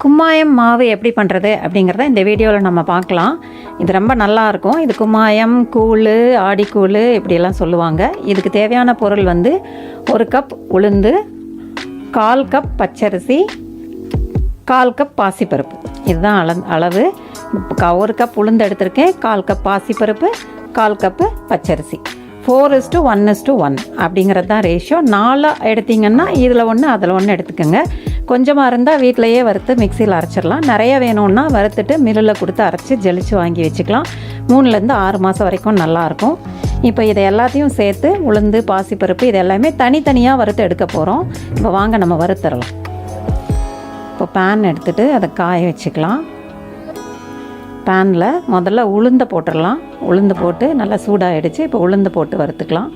கும்மாயம் மாவு எப்படி பண்ணுறது அப்படிங்கிறத இந்த வீடியோவில் நம்ம பார்க்கலாம். இது ரொம்ப நல்லாயிருக்கும். இது கும்மாயம் கூழ், ஆடிக்கூழ் இப்படியெல்லாம் சொல்லுவாங்க. இதுக்கு தேவையான பொருள் வந்து 1 கப் உளுந்து, 1/4 கப் பச்சரிசி, 1/4 கப் பாசிப்பருப்பு. இதுதான் அளவு. 1 கப் உளுந்து எடுத்திருக்கேன், 1/4 கப் பாசிப்பருப்பு, 1/4 கப்பு பச்சரிசி. 4:1:1 அப்படிங்கிறது தான் ரேஷியோ. 4 எடுத்திங்கன்னா இதில் 1 அதில் 1 எடுத்துக்கோங்க. கொஞ்சமாக இருந்தால் வீட்டிலையே வறுத்து மிக்சியில் அரைச்சிடலாம். நிறைய வேணும்னா வறுத்துட்டு மில்லில் கொடுத்து அரைச்சி ஜெலிச்சு வாங்கி வச்சுக்கலாம். 3லேருந்து 6 மாதம் வரைக்கும் நல்லாயிருக்கும். இப்போ இதை எல்லாத்தையும் சேர்த்து உளுந்து, பாசிப்பருப்பு இது எல்லாமே தனித்தனியாக வறுத்து எடுக்க போகிறோம். இப்போ வாங்க நம்ம வறுத்துடலாம். இப்போ பேன் எடுத்துகிட்டு அதை காய வச்சுக்கலாம். பேனில் முதல்ல உளுந்தை போட்டுடலாம். உளுந்து போட்டு நல்லா சூடாகிடுச்சு. இப்போ உளுந்து போட்டு வறுத்துக்கலாம்.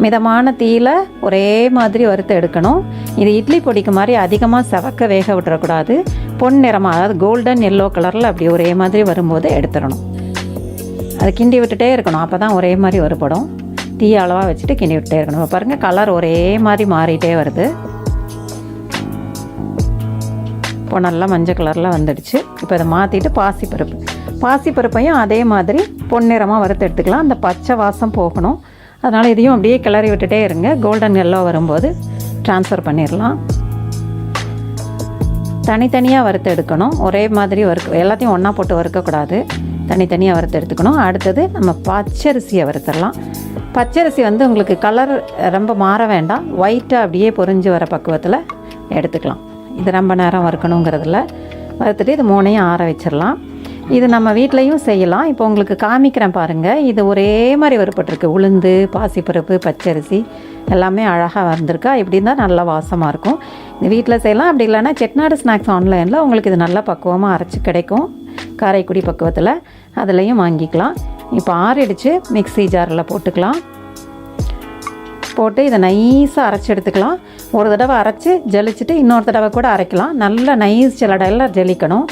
மிதமான தீயில் ஒரே மாதிரி வறுத்து எடுக்கணும். இது இட்லி பொடிக்கு மாதிரி அதிகமாக செவக்க வேக விட்டுறக்கூடாது. பொன் நிறமாக, அதாவது கோல்டன் எல்லோ கலரில் அப்படி ஒரே மாதிரி வரும்போது எடுத்துடணும். அதை கிண்டி விட்டுட்டே இருக்கணும். அப்போ தான் ஒரே மாதிரி வறுபடும். தீ அளவாக வச்சுட்டு கிண்டி விட்டுட்டே இருக்கணும். இப்போ பாருங்கள், கலர் ஒரே மாதிரி மாறிட்டே வருது. இப்போ நல்லா மஞ்சள் கலரில் வந்துடுச்சு. இப்போ இதை மாற்றிட்டு பாசிப்பருப்பையும் அதே மாதிரி பொன்னிறமாக வறுத்து எடுத்துக்கலாம். அந்த பச்சை வாசம் போகணும். அதனால் இதையும் அப்படியே கிளறி விட்டுட்டே இருங்க. கோல்டன் எல்லோ வரும்போது ட்ரான்ஸ்ஃபர் பண்ணிடலாம். தனித்தனியாக வறுத்து எடுக்கணும். ஒரே மாதிரி எல்லாத்தையும் ஒன்றா போட்டு வறுக்கக்கூடாது. தனித்தனியாக வறுத்து எடுத்துக்கணும். அடுத்தது நம்ம பச்சரிசியை வறுத்துடலாம். பச்சரிசி வந்து உங்களுக்கு கலர் ரொம்ப மாற வேண்டாம். ஒயிட்டாக அப்படியே பொரிஞ்சு வர பக்குவத்தில் எடுத்துக்கலாம். இது ரொம்ப நேரம் வறுக்கணுங்கிறதுல வறுத்துட்டு இது 3ஐயும் ஆற வச்சிடலாம். இது நம்ம வீட்லேயும் செய்யலாம். இப்போ உங்களுக்கு காமிக்கிறேன் பாருங்கள். இது ஒரே மாதிரி வறுப்பட்டிருக்கு. உளுந்து, பாசிப்பருப்பு, பச்சரிசி எல்லாமே அழகாக வந்திருக்கா. இப்படி இருந்தால் நல்லா வாசமாக இருக்கும். இது வீட்டில் செய்யலாம். அப்படி இல்லைன்னா செட்டிநாடு ஸ்நாக்ஸ் ஆன்லைனில் உங்களுக்கு இது நல்லா பக்குவமாக அரைச்சி கிடைக்கும். காரைக்குடி பக்குவத்தில் அதுலேயும் வாங்கிக்கலாம். இப்போ ஆறிடுச்சு. மிக்ஸி ஜாரில் போட்டுக்கலாம். போட்டு இதை நைஸாக அரைச்சி எடுத்துக்கலாம். ஒரு தடவை அரைச்சி ஜலிச்சுட்டு இன்னொரு தடவை கூட அரைக்கலாம். நல்லா நைஸ் ஜலடையில் ஜலிக்கணும்.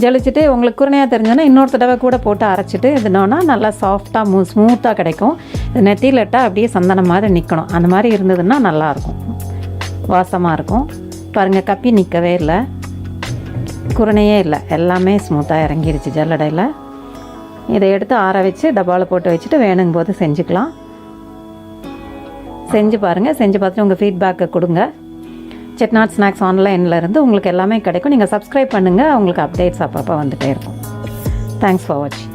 ஜலிச்சுட்டு உங்களுக்கு குருணையாக தெரிஞ்சோன்னா இன்னொரு தடவை கூட போட்டு அரைச்சிட்டு இதுனோன்னா நல்லா சாஃப்டாக ஸ்மூத்தாக கிடைக்கும். இது நெத்தியில் இட்டால் அப்படியே சந்தனம் மாதிரி நிற்கணும். அந்த மாதிரி இருந்ததுன்னா நல்லாயிருக்கும், வாசமாக இருக்கும். பாருங்கள், கப்பி நிற்கவே இல்லை, குருணையே இல்லை, எல்லாமே ஸ்மூத்தாக இறங்கிருச்சு ஜல்லடையில். இதை எடுத்து ஆற வச்சு டப்பாவில் போட்டு வச்சுட்டு வேணுங்கும் போது செஞ்சுக்கலாம். செஞ்சு பாருங்கள். செஞ்சு பார்த்துட்டு உங்கள் ஃபீட்பேக்கை கொடுங்க. செட்டிநாட் ஸ்நாக்ஸ் ஆன்லைன்லேருந்து உங்களுக்கு எல்லாமே கிடைக்கும். நீங்கள் சப்ஸ்கிரைப் பண்ணுங்கள். உங்களுக்கு அப்டேட்ஸ் அப்பப்போ வந்துகிட்டே இருக்கும். தேங்க்ஸ் ஃபார் வாட்சிங்.